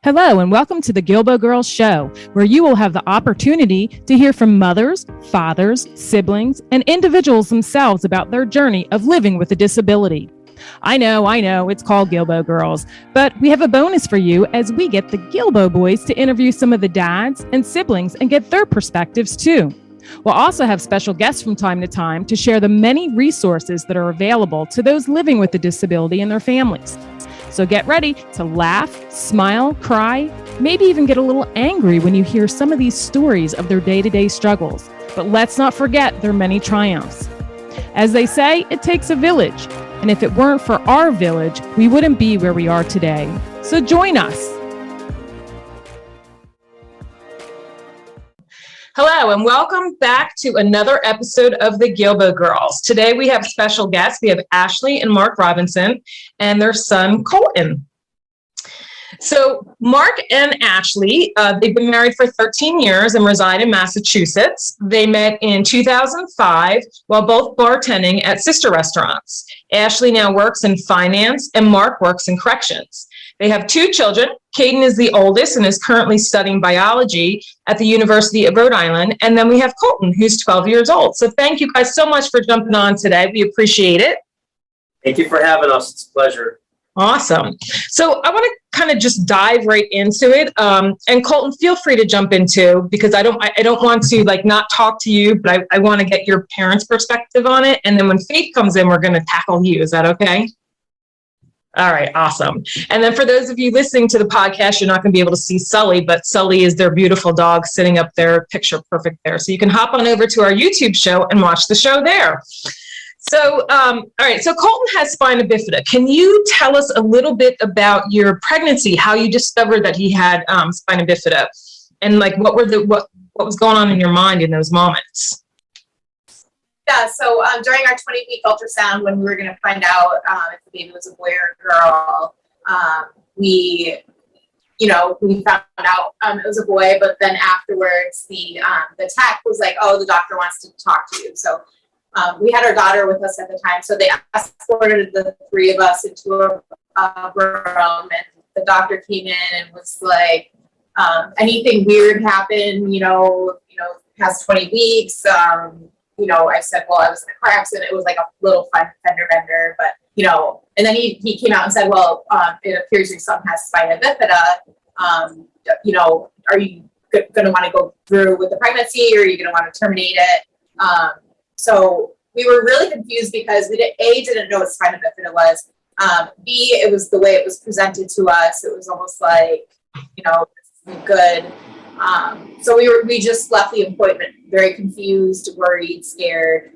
Hello, and welcome to the Guilbault Girls Show, where you will have the opportunity to hear from mothers, fathers, siblings, and individuals themselves about their journey of living with a disability. I know, it's called Guilbault Girls, but we have a bonus for you as we get the Guilbault boys to interview some of the dads and siblings and get their perspectives too. We'll also have special guests from time to time to share the many resources that are available to those living with a disability and their families. So get ready to laugh, smile, cry, maybe even get a little angry when you hear some of these stories of their day-to-day struggles. But let's not forget their many triumphs. As they say, it takes a village. And if it weren't for our village, we wouldn't be where we are today. So join us. Hello, and welcome back to another episode of the Guilbault Girls. Today we have special guests. We have Ashley and Mark Robinson and their son, Colton. So Mark and Ashley, they've been married for 13 years and reside in Massachusetts. They met in 2005 while both bartending at sister restaurants. Ashley now works in finance and Mark works in corrections. They have two children. Kadyn is the oldest and is currently studying biology at the University of Rhode Island. And then we have Colton, who's 12 years old. So thank you guys so much for jumping on today. We appreciate it. Thank you for having us. It's a pleasure. Awesome. So I want to kind of just dive right into it. And Colton, feel free to jump in too, because I don't want to not talk to you, but I want to get your parents' perspective on it. And then when Faith comes in, we're going to tackle you. Is that okay? All right, awesome. And then for those of you listening to the podcast, you're not going to be able to see Sully, but Sully is their beautiful dog sitting up there, picture perfect there. So you can hop on over to our YouTube show and watch the show there. So, all right, so Colton has spina bifida. Can you tell us a little bit about your pregnancy, how you discovered that he had spina bifida, and what was going on in your mind in those moments? Yeah, so during our 20-week ultrasound, when we were going to find out if the baby was a boy or a girl, we found out it was a boy. But then afterwards, the tech was like, "Oh, the doctor wants to talk to you." So we had our daughter with us at the time, so they escorted the three of us into a room, and the doctor came in and was like, "Anything weird happen? Past 20 weeks." I said, well, I was in a car accident. It was like a little fender bender, but, and then he came out and said, well, it appears your son has spina bifida. Are you going to want to go through with the pregnancy, or are you going to want to terminate it? So we were really confused because we didn't know what spina bifida was. B, it was the way it was presented to us. It was almost like, this is good. So we just left the appointment very confused, worried, scared.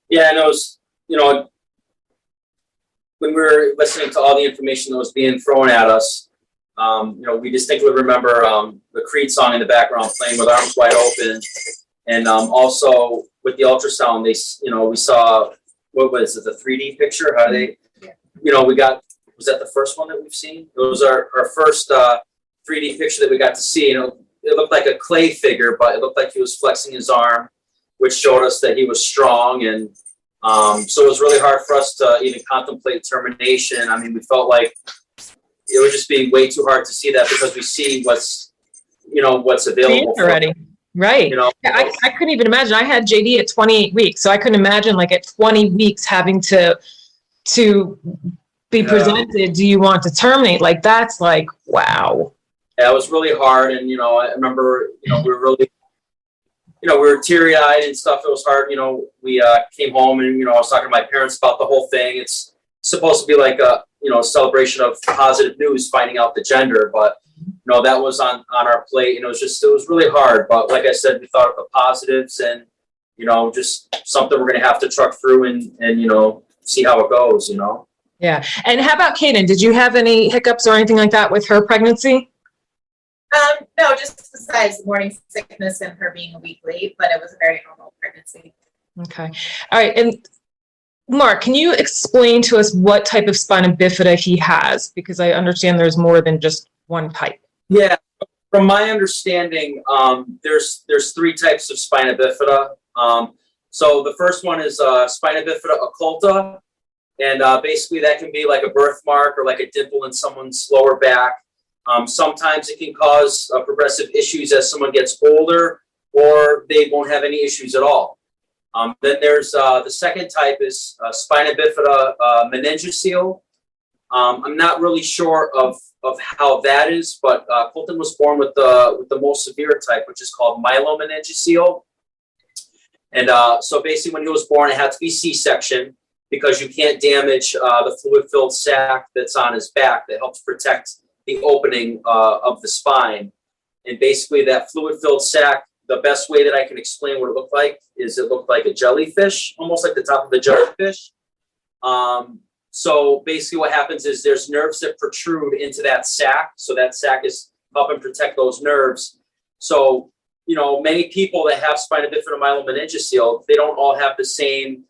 Yeah, and it was, when we were listening to all the information that was being thrown at us, we distinctly remember the Creed song in the background playing with arms wide open. And also with the ultrasound, we saw, what was it, the 3D picture? How they, was that the first one that we've seen? It was our first 3D picture that we got to see. It looked like a clay figure, but it looked like he was flexing his arm, which showed us that he was strong. And so it was really hard for us to even contemplate termination. I mean, we felt like it would just be way too hard to see that because we see what's available already. Right. I couldn't even imagine. I had JD at 28 weeks, so I couldn't imagine at 20 weeks having to be presented. Do you want to terminate? That's wow. Yeah, it was really hard, and I remember, we were really, we were teary-eyed and stuff. It was hard. We came home, and I was talking to my parents about the whole thing. It's supposed to be like a celebration of positive news, finding out the gender, but that was on our plate, and it was really hard. But like I said, we thought of the positives, and just something we're gonna have to truck through and see how it goes. Yeah. And how about Kadyn? Did you have any hiccups or anything like that with her pregnancy? No, just besides the morning sickness and her being a week late, but it was a very normal pregnancy. Okay. All right. And Mark, can you explain to us what type of spina bifida he has? Because I understand there's more than just one type. Yeah. From my understanding, there's three types of spina bifida. So the first one is spina bifida occulta. And basically that can be like a birthmark or like a dimple in someone's lower back. Sometimes it can cause progressive issues as someone gets older, or they won't have any issues at all. Then there's the second type is Spina Bifida meningocele. I'm not really sure of how that is, but Colton was born with the most severe type, which is called myelomeningocele. And so basically when he was born, it had to be C-section because you can't damage the fluid-filled sac that's on his back that helps protect the opening of the spine. And basically that fluid-filled sac, the best way that I can explain what it looked like is it looked like a jellyfish, almost like the top of a jellyfish. So basically what happens is there's nerves that protrude into that sac. So that sac is helping protect those nerves. So, you know, many people that have spina bifida myelomeningocele, they don't all have the same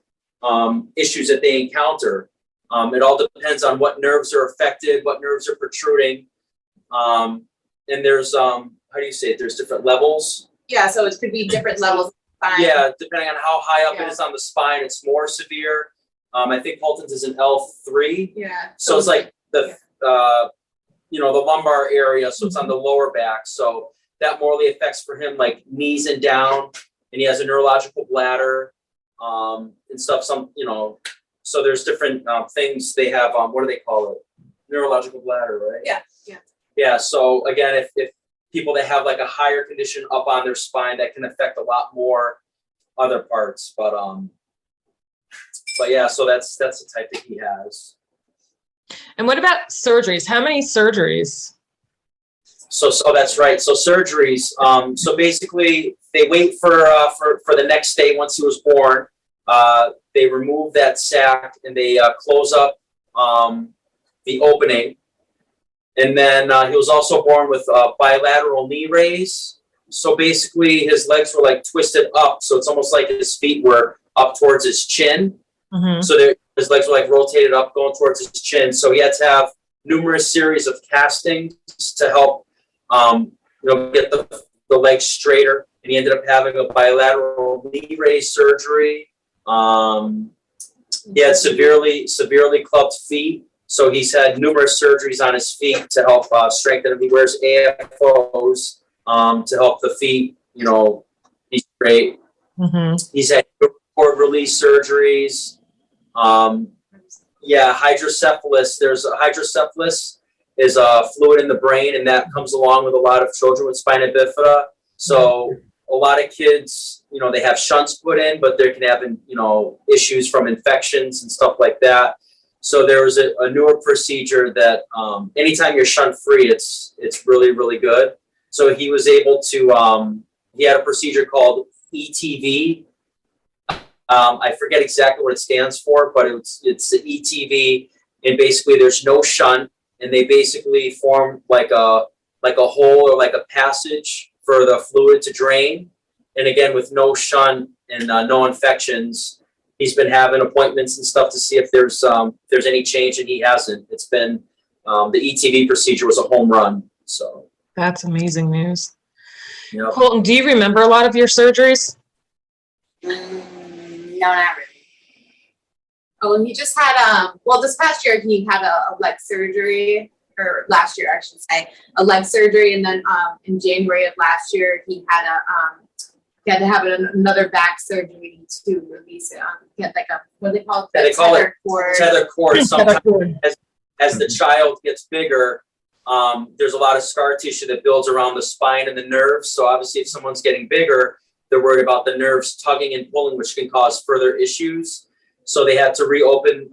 issues that they encounter. It all depends on what nerves are affected, what nerves are protruding. And there's, how do you say it? There's different levels. Yeah, so it could be different levels of spine. Yeah, depending on how high up it is on the spine, it's more severe. I think Colton's is an L3. Yeah. So it's like the, you know, the lumbar area. So it's on the lower back. So that morely affects for him like knees and down, and he has a neurological bladder and stuff. Some, you know, so there's different things they have. What do they call it? Neurological bladder, right? Yeah. Yeah. Yeah. So again, if people that have like a higher condition up on their spine, that can affect a lot more other parts. But yeah, so that's the type that he has. And what about surgeries? How many surgeries? So that's right. So surgeries. So basically, they wait for the next day once he was born. They remove that sac and they close up the opening. And then he was also born with bilateral knee raise. So basically, his legs were like twisted up. So it's almost like his feet were up towards his chin. Mm-hmm. So his legs were like rotated up, going towards his chin. So he had to have numerous series of castings to help, you know, get the legs straighter. And he ended up having a bilateral knee raise surgery. He had severely clubbed feet. So he's had numerous surgeries on his feet to help strengthen them. He wears AFOs to help the feet, you know, be straight. Mm-hmm. He's had cord release surgeries. Hydrocephalus. There's a hydrocephalus is a fluid in the brain, and that comes along with a lot of children with spina bifida. So a lot of kids, you know, they have shunts put in, but they can have, you know, issues from infections and stuff like that. So there was a newer procedure that anytime you're shunt free, it's really, really good. So he was able to, he had a procedure called ETV. I forget exactly what it stands for, but it's the ETV, and basically there's no shunt, and they basically form like a hole or like a passage for the fluid to drain. And again, with no shunt and no infections, he's been having appointments and stuff to see if there's any change, and he hasn't. It's been the ETV procedure was a home run. So That's amazing news. Yep. Colton, do you remember a lot of your surgeries? No, not really. Oh, and he just had this past year he had a leg surgery, or last year I should say, a leg surgery, and then in January of last year he had he had to have another back surgery to release it. He had like what do they call it? Yeah, they call it tether cord. Sometimes as the child gets bigger, there's a lot of scar tissue that builds around the spine and the nerves. So obviously if someone's getting bigger, they're worried about the nerves tugging and pulling, which can cause further issues. So they had to reopen,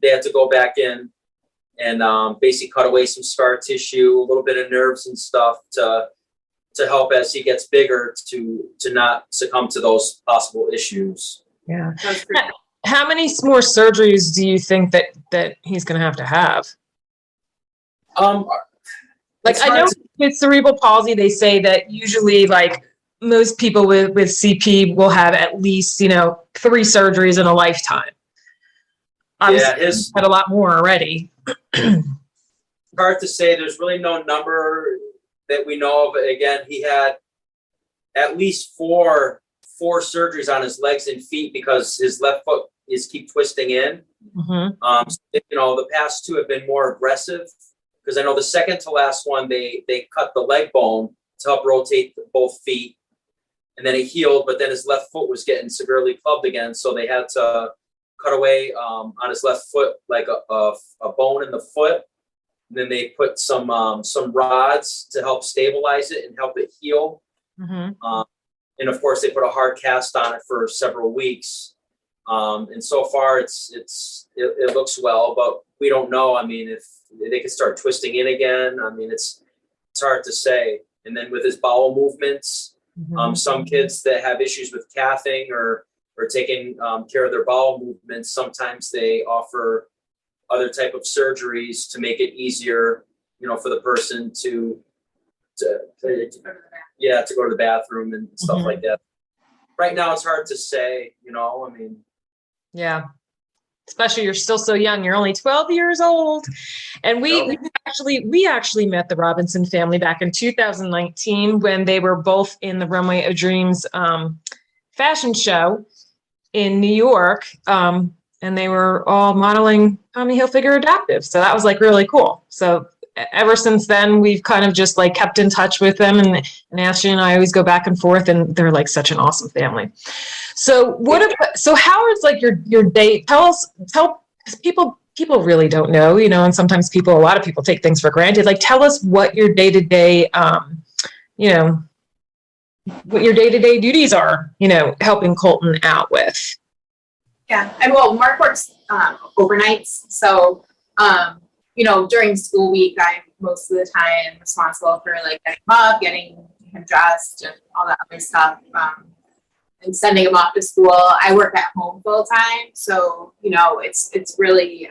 they had to go back in and basically cut away some scar tissue, a little bit of nerves and stuff to help as he gets bigger to not succumb to those possible issues. Yeah. How many more surgeries do you think that he's going to have? Like I know with cerebral palsy, they say that usually like most people with CP will have at least, 3 surgeries in a lifetime. Obviously, he's had a lot more already. Hard to say. There's really no number that we know of. Again, he had at least four surgeries on his legs and feet because his left foot is keep twisting in. Mm-hmm. The past 2 have been more aggressive. because I know the second to last one, they cut the leg bone to help rotate both feet. And then it healed, but then his left foot was getting severely clubbed again. So they had to cut away on his left foot, like a bone in the foot. And then they put some rods to help stabilize it and help it heal. Mm-hmm. And of course, they put a hard cast on it for several weeks. And so far, it looks well, but we don't know. I mean, if they could start twisting in again, I mean, it's hard to say. And then with his bowel movements, mm-hmm. Some kids that have issues with cathing or taking care of their bowel movements, sometimes they offer other type of surgeries to make it easier, for the person to go to the bathroom and stuff mm-hmm. like that. Right now, it's hard to say, I mean. Yeah. Especially you're still so young. You're only 12 years old. And we actually met the Robinson family back in 2019 when they were both in the Runway of Dreams fashion show in New York. And they were all modeling Tommy Hilfiger Adaptive. So that was like really cool. So ever since then, we've kind of just like kept in touch with them, and Ashley and I always go back and forth, and they're like such an awesome family. So how is like your day? Tell people really don't know, and sometimes a lot of people take things for granted. Like, tell us what your day-to-day, what your day-to-day duties are, helping Colton out with. Yeah. And well, Mark works overnights. So, during school week, I'm most of the time responsible for like getting him up, getting him dressed, and all that other stuff, and sending him off to school. I work at home full time, so it's really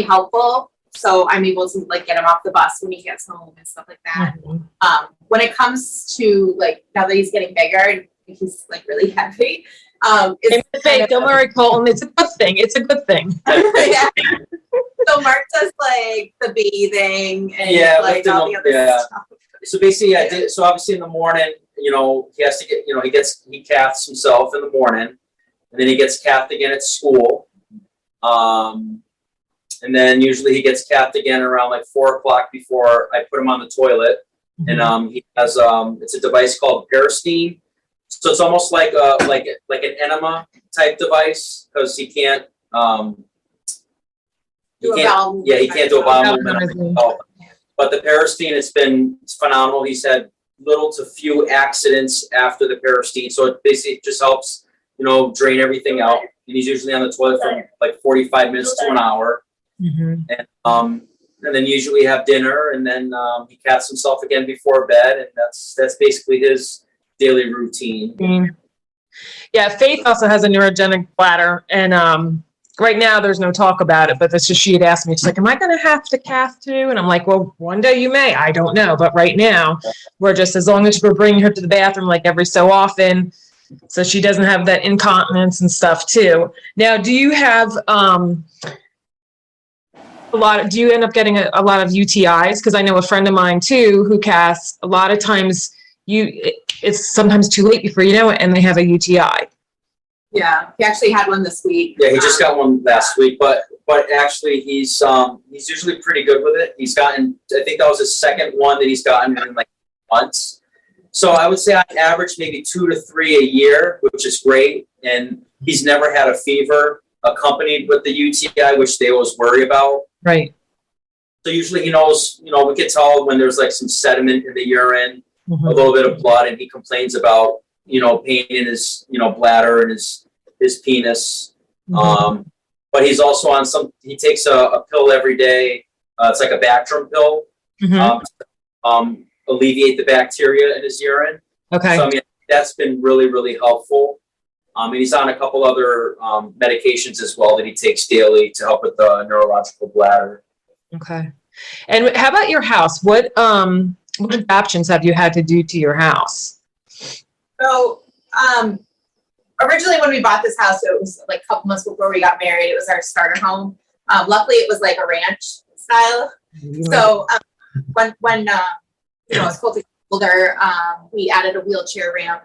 helpful. So I'm able to like get him off the bus when he gets home and stuff like that. Mm-hmm. When it comes to like now that he's getting bigger and he's like really heavy. Don't worry, Colton. It's a good thing. Yeah. So Mark does like the bathing and like all the other stuff. So basically, I did. So obviously, in the morning, he has to get, he caths himself in the morning, and then he gets cathed again at school. And then usually he gets cathed again around like 4:00 before I put him on the toilet. Mm-hmm. And he has it's a device called Peristeen. So it's almost like an enema type device because he can't do a bowel movement. But the Peristeen, it's phenomenal. He's had little to few accidents after the Peristeen, so it basically just helps drain everything out. And he's usually on the toilet for like 45 minutes to an hour. Mm-hmm. And then usually have dinner, and then he caths himself again before bed, and that's basically his daily routine. Mm-hmm. Yeah, Faith also has a neurogenic bladder, and right now there's no talk about it, but that's just, she had asked me, she's like, am I going to have to cath too? And I'm like, well, one day you may, I don't know. But right now we're just, as long as we're bringing her to the bathroom like every so often, so she doesn't have that incontinence and stuff too. Now, do you have do you end up getting a lot of UTIs? Because I know a friend of mine too who casts. A lot of times it's sometimes too late before you know it, and they have a UTI. Yeah, he actually had one this week. Yeah, he just got one last week, but actually he's usually pretty good with it. He's gotten, I think that was his second one that he's gotten in like months. So I would say on average maybe 2 to 3 a year, which is great. And he's never had a fever accompanied with the UTI, which they always worry about. Right. So usually he knows, we can tell when there's like some sediment in the urine, mm-hmm. a little bit of blood, and he complains about pain in his, bladder and his penis. Mm-hmm. But he's also on he takes a pill every day. It's like a Bactrim pill, mm-hmm. Alleviate the bacteria in his urine. Okay. So, I mean, that's been really, really helpful. And he's on a couple other medications as well that he takes daily to help with the neurological bladder. Okay. And how about your house? What adaptations have you had to do to your house? So, originally when we bought this house, it was like a couple months before we got married. It was our starter home. Luckily, it was like a ranch style. Mm-hmm. So, when as Colton older, we added a wheelchair ramp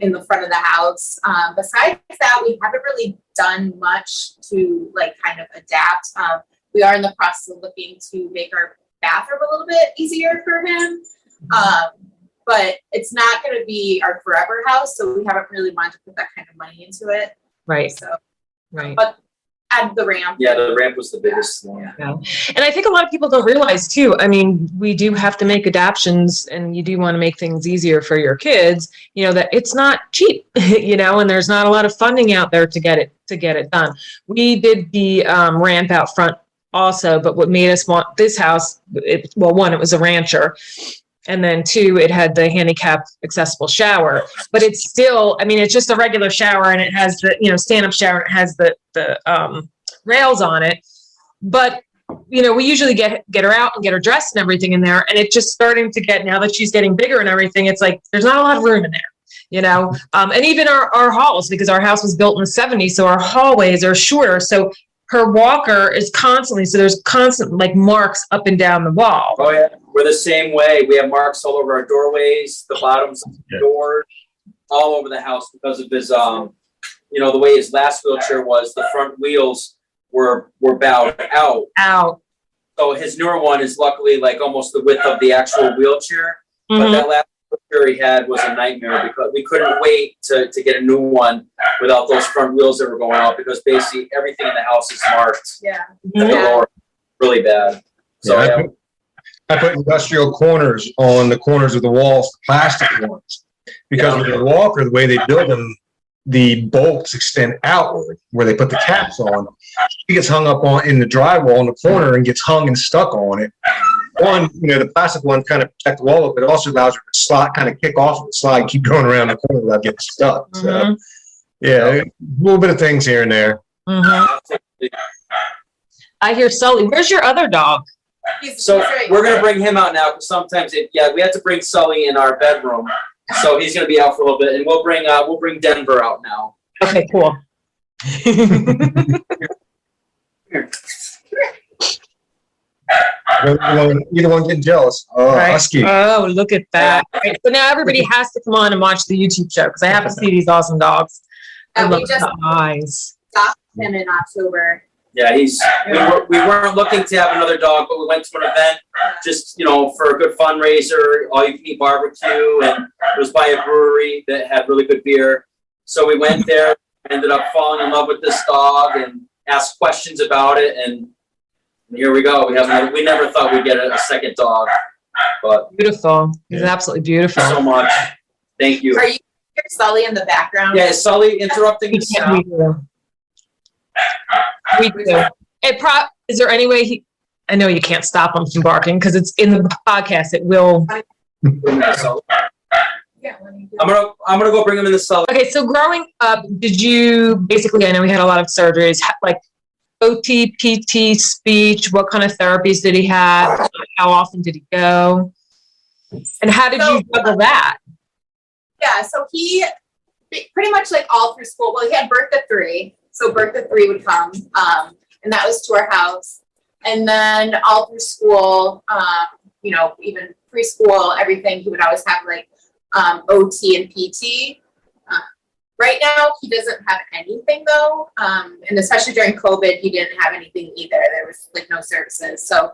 in the front of the house. Besides that, we haven't really done much to like kind of adapt. we are in the process of looking to make our bathroom a little bit easier for him. But it's not going to be our forever house, so we haven't really wanted to put that kind of money into it. Right. So, Right. but add the ramp. Yeah, the ramp was the biggest one. Yeah. And I think a lot of people don't realize too, I mean, we do have to make adaptions, and you do want to make things easier for your kids, you know, that it's not cheap, you know, and there's not a lot of funding out there to get it done. We did the ramp out front also, but what made us want this house, one, it was a rancher. And then two, it had the handicap accessible shower, but it's still, I mean, it's just a regular shower, and it has the, you know, stand-up shower, and it has the rails on it. But, you know, we usually get her out and get her dressed and everything in there. And it's just starting to get, now that she's getting bigger and everything, it's like, there's not a lot of room in there, you know? And even our halls, because our house was built in the 70s, so our hallways are shorter. So her walker is constantly, so there's constant like marks up and down the wall. Oh yeah, we're the same way. We have marks all over our doorways, the bottoms of the doors, all over the house because of his, you know, the way his last wheelchair was, the front wheels were bowed out. So his newer one is luckily like almost the width of the actual wheelchair. Mm-hmm. But that last wheelchair he had was a nightmare because we couldn't wait to get a new one without those front wheels that were going out, because basically everything in the house is marked. Yeah. At the lower, really bad. So yeah, I put industrial corners on the corners of the walls, plastic ones, because with the walker, the way they build them, the bolts extend outward where they put the caps on. She gets hung up on in the drywall in the corner and gets hung and stuck on it. One, you know, the plastic one kind of protect the wall, but it also allows her to slide, kind of kick off and slide, keep going around the corner without getting stuck. Mm-hmm. So, yeah, a little bit of things here and there. Mm-hmm. I hear Sully. Where's your other dog? So we're gonna bring him out now, because sometimes we have to bring Sully in our bedroom, so he's gonna be out for a little bit, and we'll bring Denver out now. Okay, cool. Either one getting jealous. Right. Husky. Oh, look at that. Right. So now everybody has to come on and watch the YouTube show, because I have to see these awesome dogs. I And love we just the eyes. stopped him in October. Yeah, we weren't looking to have another dog, but we went to an event just, you know, for a good fundraiser, all you can eat barbecue, and it was by a brewery that had really good beer. So we went there, ended up falling in love with this dog and asked questions about it, and here we go. We never thought we'd get a second dog, but Beautiful. He's absolutely beautiful. so much. Thank you. Are you hear Sully in the background? Yeah, is Sully interrupting the sound? We do. Is there any way I know you can't stop him from barking because it's in the podcast. It will. Yeah, when you do. I'm gonna go bring him in the Sully. Okay, so growing up, did you basically? I know we had a lot of surgeries, like OT, PT, speech. What kind of therapies did he have? How often did he go? And how did you juggle that? Yeah, so he pretty much like all through school. Well, he had birth at 3, so birth at 3 would come, and that was to our house. And then all through school, you know, even preschool, everything, he would always have like OT and PT. Right now, he doesn't have anything though, and especially during COVID, he didn't have anything either. There was like no services. So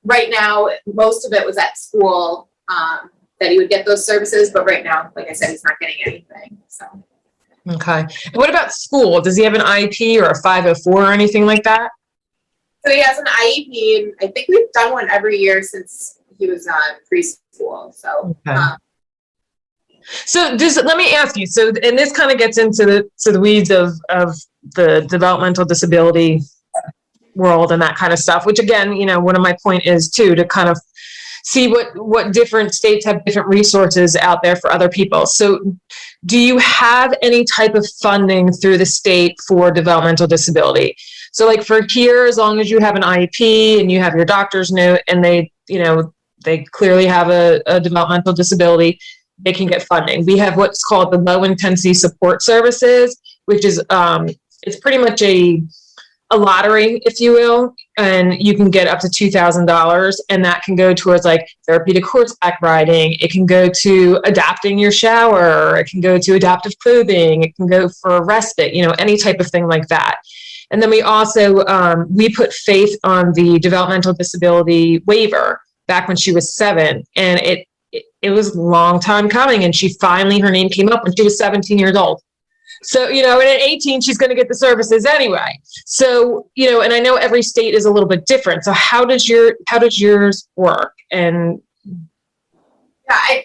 right now, most of it was at school. That he would get those services, but right now, like I said, he's not getting anything. So, Okay. And what about school? Does he have an IEP or a 504 or anything like that? so he has an IEP, and I think we've done one every year since he was preschool. So, Okay. So let me ask you, so, and this kind of gets into the weeds of the developmental disability world and that kind of stuff, which again, you know, one of my point is too, to kind of see what different states have different resources out there for other people. So do you have any type of funding through the state for developmental disability? So like for here, as long as you have an IEP and you have your doctor's note and they, you know, they clearly have a developmental disability, they can get funding. We have what's called the low intensity support services, which is, it's pretty much a lottery, if you will, and you can get up to $2,000, and that can go towards like therapeutic horseback riding. It can go to adapting your shower. It can go to adaptive clothing. It can go for respite, you know, any type of thing like that. And then we also, we put Faith on the developmental disability waiver back when she was 7. And it was a long time coming. And she finally, her name came up when she was 17 years old. So, and at 18, she's going to get the services anyway. So, and I know every state is a little bit different. So how does yours work? And yeah,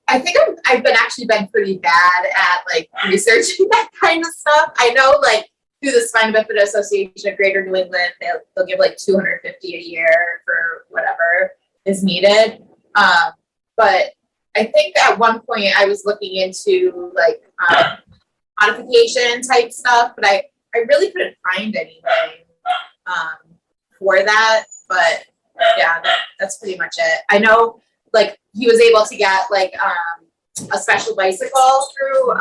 I think I've been pretty bad at like researching that kind of stuff. I know like through the Spina Bifida Association of Greater New England, they'll give like $250 a year for whatever is needed. But I think at one point I was looking into like modification type stuff, but I really couldn't find anything for that. But yeah, that's pretty much it. I know like he was able to get like a special bicycle through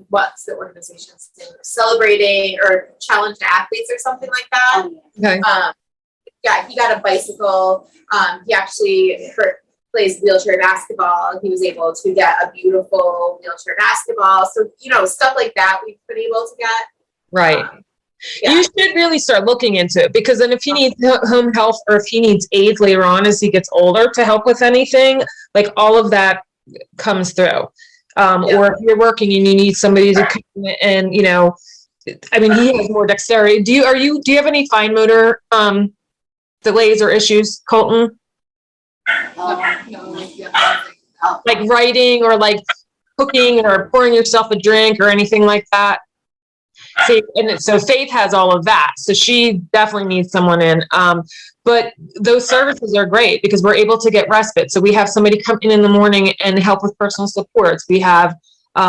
what's the organization's name? Celebrating or Challenge Athletes or something like that. okay. Yeah, he got a bicycle. He actually plays wheelchair basketball. He was able to get a beautiful wheelchair basketball. So, stuff like that we've been able to get. Right. Yeah. You should really start looking into it, because then if he needs home health or if he needs aids later on as he gets older to help with anything, like all of that comes through. Or if you're working and you need somebody to come and, he has more dexterity. Do you have any fine motor delays or issues, Colton? Like writing or like cooking or pouring yourself a drink or anything like that? See, so Faith has all of that. So she definitely needs someone in. But those services are great because we're able to get respite. So we have somebody come in the morning and help with personal supports. We have, they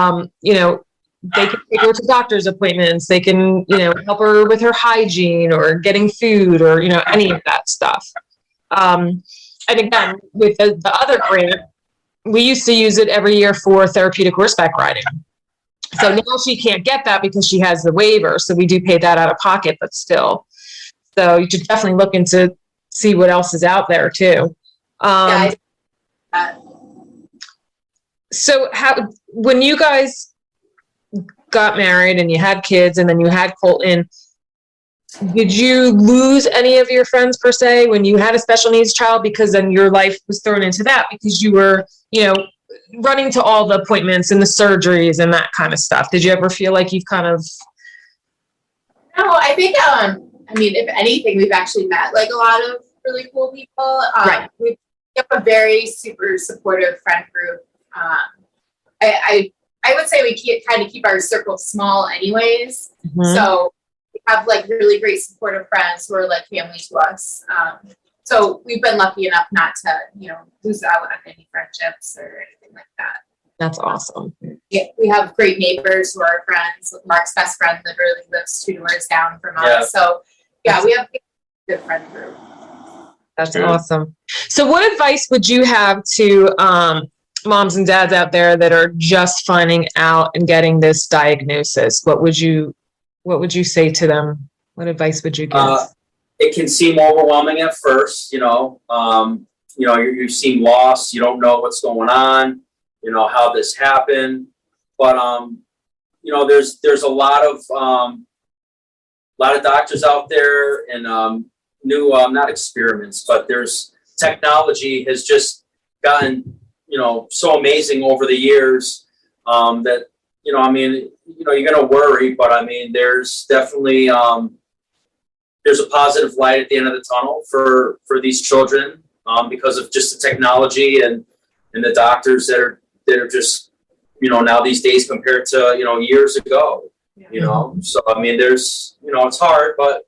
can take her to doctor's appointments. They can, help her with her hygiene or getting food or, any of that stuff. And again, with the other grant, we used to use it every year for therapeutic horseback riding. So now she can't get that because she has the waiver. So we do pay that out of pocket, but still. So you should definitely look into see what else is out there too. So when you guys got married and you had kids and then you had Colton, did you lose any of your friends per se when you had a special needs child? Because then your life was thrown into that because you were, running to all the appointments and the surgeries and that kind of stuff. Did you ever feel like you've kind of? No, I think, if anything, we've actually met like a lot of really cool people. Right. We have a very super supportive friend group. I would say we try to keep our circle small anyways. Mm-hmm. So we have like really great supportive friends who are like family to us. So we've been lucky enough not to, lose out on any friendships or anything like that. That's awesome. Yeah, we have great neighbors who are friends. Mark's best friend literally lives 2 doors down from us. So yeah, we have a good friend group. That's awesome. So what advice would you have to moms and dads out there that are just finding out and getting this diagnosis? What would you say to them? What advice would you give? It can seem overwhelming at first, you seem lost, you don't know what's going on, how this happened. But there's a lot of doctors out there and new not experiments, but there's technology has just gotten so amazing over the years that you're gonna worry, but there's definitely there's a positive light at the end of the tunnel for these children because of just the technology and the doctors that are just now these days compared to years ago. So there's it's hard, but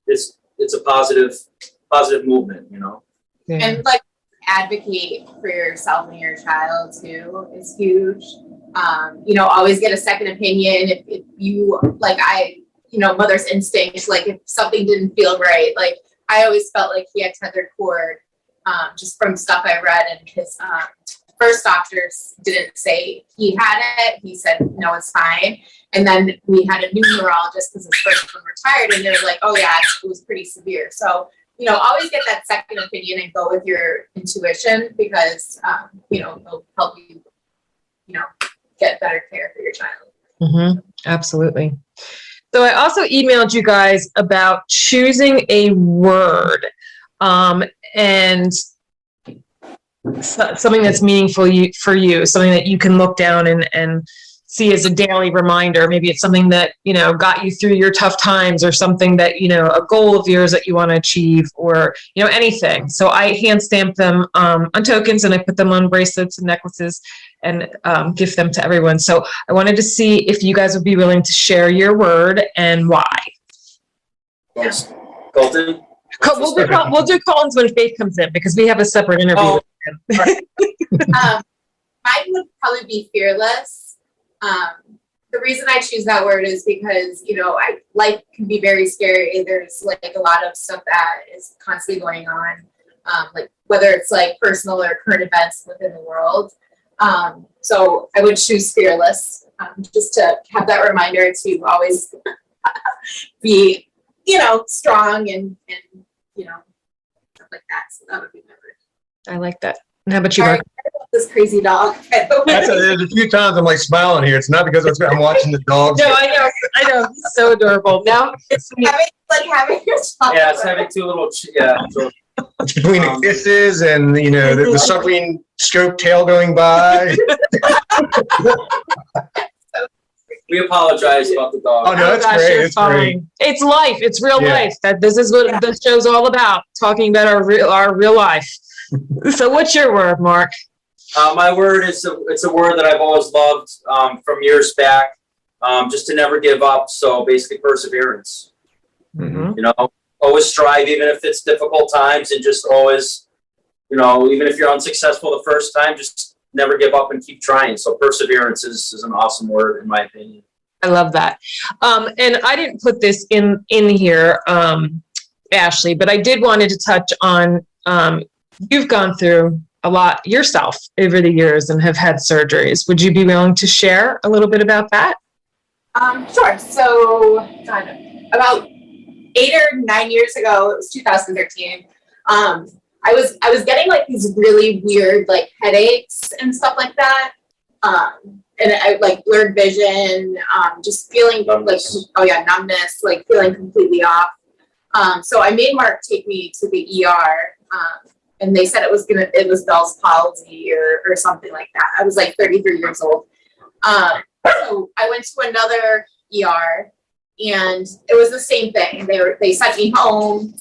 it's a positive movement. Yeah. And like advocate for yourself and your child too is huge. Always get a second opinion if you mother's instinct, like if something didn't feel right, like I always felt like he had tethered cord, just from stuff I read, and his first doctors didn't say he had it. He said, no, it's fine. And then we had a new neurologist because his first one retired, and they're like, oh yeah, it was pretty severe. So, always get that second opinion and go with your intuition because, it'll help you, get better care for your child. Mm-hmm. Absolutely. So I also emailed you guys about choosing a word, and something that's meaningful for you, something that you can look down and see as a daily reminder. Maybe it's something that, got you through your tough times, or something that, a goal of yours that you want to achieve, or, anything. So I hand stamp them on tokens, and I put them on bracelets and necklaces, and gift them to everyone. So I wanted to see if you guys would be willing to share your word and why. Yes. Colton? We'll do Colton's when Faith comes in, because we have a separate interview with him. Mine would probably be fearless. The reason I choose that word is because, life can be very scary. There's like a lot of stuff that is constantly going on, like whether it's like personal or current events within the world. So I would choose fearless, just to have that reminder to always be, strong and stuff like that. So that would be my word. I like that. And how about you, Mark? This crazy dog. There's a few times I'm like smiling here. It's not because I'm watching the dogs. No, I know. He's so adorable. Now it's having your child. Yeah, it's having two little, So, It's between the kisses and, the suckling scope tail going by. we apologize about the dog. Oh, no, it's gosh, great. you're It's fine. great. It's life. It's real Yeah. life. This is what this show's all about, talking about our real life. So what's your word, Mark? My word is it's a word that I've always loved from years back, just to never give up. So basically perseverance. Mm-hmm. Always strive, even if it's difficult times, and just always, even if you're unsuccessful the first time, just never give up and keep trying. So perseverance is an awesome word, in my opinion. I love that. And I didn't put this in here, Ashley, but I did wanted to touch on, you've gone through a lot yourself over the years and have had surgeries. Would you be willing to share a little bit about that? Sure. So, about 8 or 9 years ago, it was 2013. I was getting like these really weird like headaches and stuff like that. And I like blurred vision, just feeling numbness. Numbness, like feeling completely off. So I made Mark take me to the ER. And they said it was Bell's palsy or something like that. I was like 33 years old. So I went to another ER, and it was the same thing. They sent me home.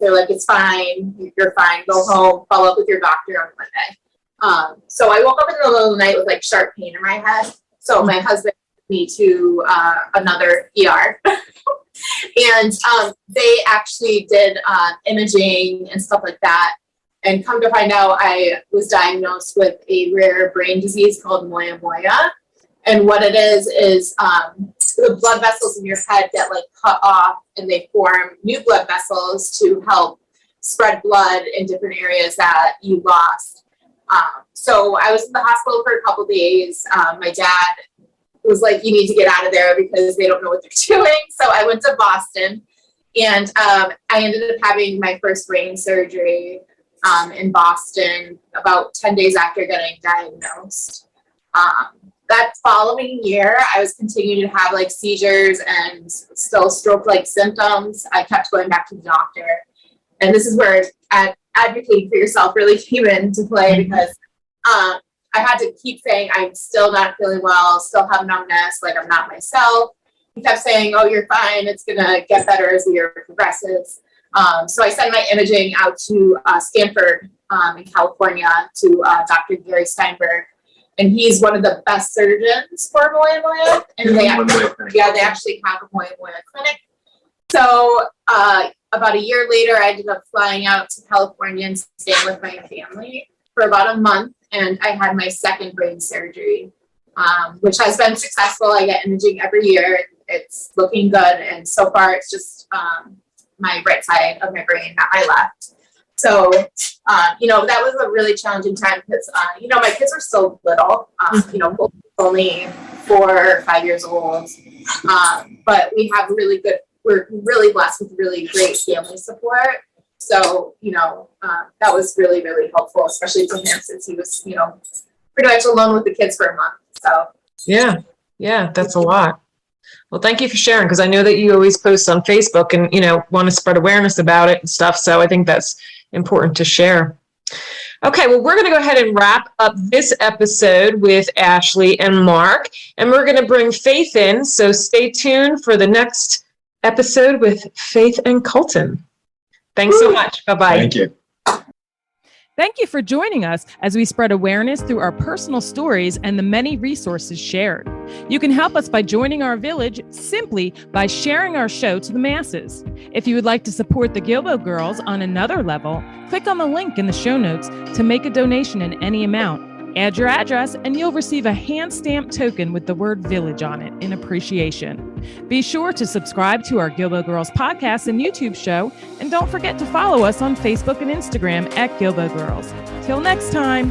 They're like, it's fine, you're fine, go home, follow up with your doctor on Monday. So I woke up in the middle of the night with like sharp pain in my head. So my husband took me to another ER. And they actually did imaging and stuff like that. And come to find out, I was diagnosed with a rare brain disease called Moyamoya. And what it is the blood vessels in your head get like cut off, and they form new blood vessels to help spread blood in different areas that you lost. So I was in the hospital for a couple of days. My dad was like, you need to get out of there because they don't know what they're doing. So I went to Boston, and I ended up having my first brain surgery in Boston about 10 days after getting diagnosed. That following year, I was continuing to have like seizures and still stroke-like symptoms. I kept going back to the doctor. And this is where advocating for yourself really came into play, because I had to keep saying, I'm still not feeling well, still have numbness, like I'm not myself. He kept saying, oh, you're fine, it's gonna get better as the year progresses. So I sent my imaging out to Stanford in California to Dr. Gary Steinberg. And he's one of the best surgeons for Moyamoya. And they actually have a Moyamoya clinic. So about a year later, I ended up flying out to California and staying with my family for about a month. And I had my second brain surgery, which has been successful. I get imaging every year. It's looking good. And so far, it's just my right side of my brain, not my left. So, that was a really challenging time because, my kids are so little, both only 4 or 5 years old. But we're really blessed with really great family support. So, that was really, really helpful, especially for him since he was, pretty much alone with the kids for a month. So. Yeah, that's a lot. Well, thank you for sharing, because I know that you always post on Facebook and, want to spread awareness about it and stuff. So I think that's important to share. Okay, well, we're going to go ahead and wrap up this episode with Ashley and Mark, and we're going to bring Faith in. So stay tuned for the next episode with Faith and Colton. Thanks so much. Bye-bye. Thank you. Thank you for joining us as we spread awareness through our personal stories and the many resources shared. You can help us by joining our village simply by sharing our show to the masses. If you would like to support the Guilbault Girls on another level, click on the link in the show notes to make a donation in any amount. Add your address and you'll receive a hand-stamped token with the word village on it in appreciation. Be sure to subscribe to our Guilbault Girls podcast and YouTube show, and don't forget to follow us on Facebook and Instagram at Guilbault Girls. Till next time.